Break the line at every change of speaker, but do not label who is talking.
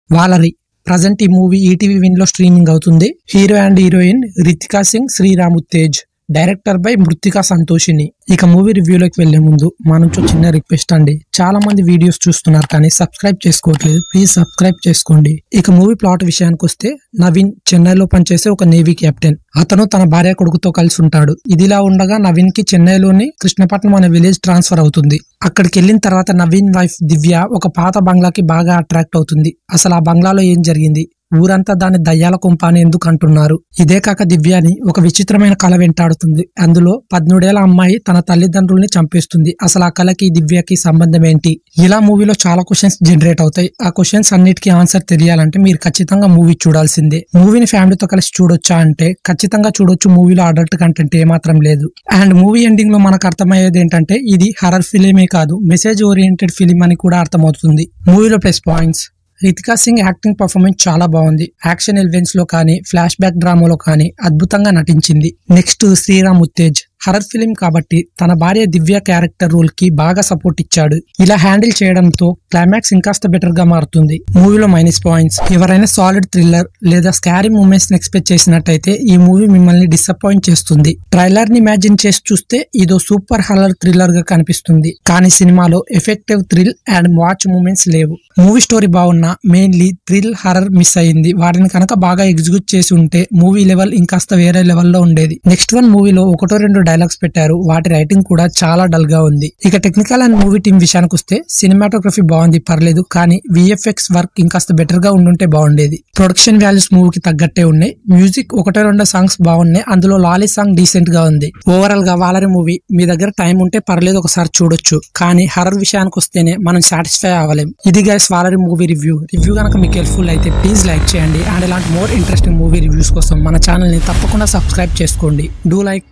వాలరీ present ఈ movie ETV Win లో streaming అవుతుంది. Hero and heroine Ritika Singh, Sriram Uttej. Director by Mrithika Santhoshini. ఇక మూవీ రివ్యూలోకి వెళ్లే ముందు మా నుంచి చిన్న రిక్వెస్ట్ అండి. చాలా మంది వీడియోస్ చూస్తున్నారు కానీ సబ్స్క్రైబ్ చేసుకోవట్లేదు. ప్లీజ్ సబ్స్క్రైబ్ చేసుకోండి. ఇక మూవీ ప్లాట్ విషయానికి వస్తే, నవీన్ చెన్నైలో పనిచేసే ఒక నేవీ కెప్టెన్. అతను తన భార్య కొడుకుతో కలిసి ఉంటాడు. ఇదిలా ఉండగా నవీన్ కి చెన్నైలోని కృష్ణపట్నం అనే విలేజ్ ట్రాన్స్ఫర్ అవుతుంది. అక్కడికి వెళ్ళిన తర్వాత నవీన్ వైఫ్ దివ్య ఒక పాత బంగ్లాకి బాగా అట్రాక్ట్ అవుతుంది. అసలు ఆ బంగ్లాలో ఏం జరిగింది, ఊరంతా దాని దయ్యాల కుంప అని ఎందుకు అంటున్నారు. ఇదే కాక దివ్యాని ఒక విచిత్రమైన కళ వెంటాడుతుంది. అందులో 13 ఏళ్ల అమ్మాయి తన తల్లిదండ్రుల్ని చంపేస్తుంది. అసలు ఆ కళకి దివ్యకి సంబంధం ఏంటి? ఇలా మూవీలో చాలా క్వశ్చన్స్ జనరేట్ అవుతాయి. ఆ క్వశ్చన్స్ అన్నిటికీ ఆన్సర్ తెలియాలంటే మీరు ఖచ్చితంగా మూవీ చూడాల్సిందే. మూవీని ఫ్యామిలీతో కలిసి చూడొచ్చా అంటే ఖచ్చితంగా చూడొచ్చు. మూవీలో అడల్ట్ కంటెంట్ ఏమాత్రం లేదు. అండ్ మూవీ ఎండింగ్ లో మనకు అర్థమయ్యేది ఏంటంటే ఇది హర్రర్ ఫిలిమే కాదు, మెసేజ్ ఓరియంటెడ్ ఫిలిం అని కూడా అర్థమవుతుంది. మూవీలో plus points: Ritika Singh acting performance చాలా బాగుంది. యాక్షన్ ఎలిమెంట్స్ లో కానీ ఫ్లాష్ బ్యాక్ డ్రామాలో కానీ అద్భుతంగా నటించింది. Next Sriram Uttej. Horror film కాబట్టి తన భార్య దివ్య క్యారెక్టర్ రోల్ కి బాగా సపోర్ట్ ఇచ్చాడు. ఇలా హ్యాండిల్ చేయడంతో క్లైమాక్స్ ఇంకాస్త బెటర్ గా మారుతుంది. మూవీలో మైనస్ పాయింట్స్: ఎవరైనా సాలిడ్ థ్రిల్లర్ లేదా స్కారీ మూమెంట్స్ ని ఎక్స్పెక్ట్ చేసినట్టయితే ఈ మూవీ మిమ్మల్ని డిసప్పాయింట్ చేస్తుంది. ట్రైలర్ ని ఇమాజిన్ చేసి చూస్తే ఇదో సూపర్ హర్రర్ థ్రిల్లర్ గా కనిపిస్తుంది. కానీ సినిమాలో effective thrill and watch moments లేవు. మూవీ స్టోరీ బాగున్నా మెయిన్లీ థ్రిల్ హర్రర్ మిస్ అయింది. వాటిని కనుక బాగా ఎగ్జిక్యూట్ చేసి ఉంటే మూవీ లెవెల్ ఇంకాస్త వేరే లెవెల్లో ఉండేది. నెక్స్ట్ వన్ మూవీలో 1-2 డైలాగ్స్ పెట్టారు. వాటి రైటింగ్ కూడా చాలా డల్ గా ఉంది. ఇక టెక్నికల్ అండ్ మూవీ టీం విషయానికి వస్తే సినిమాటోగ్రఫీ బాగుంది, పర్లేదు. కానీ విఎఫ్ఎక్స్ వర్క్ ఇంకాస్త బెటర్ గా ఉండుంటే బాగుండేది. ప్రొడక్షన్ వాల్యూస్ మూవీకి తగ్గట్టే ఉన్నాయి. మ్యూజిక్ 1-2 సాంగ్స్ బాగున్నాయి. అందులో లాలీ సాంగ్ డీసెంట్ గా ఉంది. ఓవరాల్ గా వాలరీ మూవీ మీ దగ్గర టైం ఉంటే పర్లేదు, ఒకసారి చూడొచ్చు. కానీ హర్రర్ విషయానికి వస్తేనే మనం సాటిస్ఫై అవ్వలేం. ఇది గైస్ వాలరీ మూవీ రివ్యూ కనుక మీకు హెల్ప్ఫుల్ అయితే ప్లీజ్ లైక్ చేయండి. అండ్ ఇలాంటి మోర్ ఇంట్రెస్టింగ్ మూవీ రివ్యూస్ కోసం మన ఛానల్ ని తప్పకుండా సబ్స్క్రైబ్ చేసుకోండి. Do like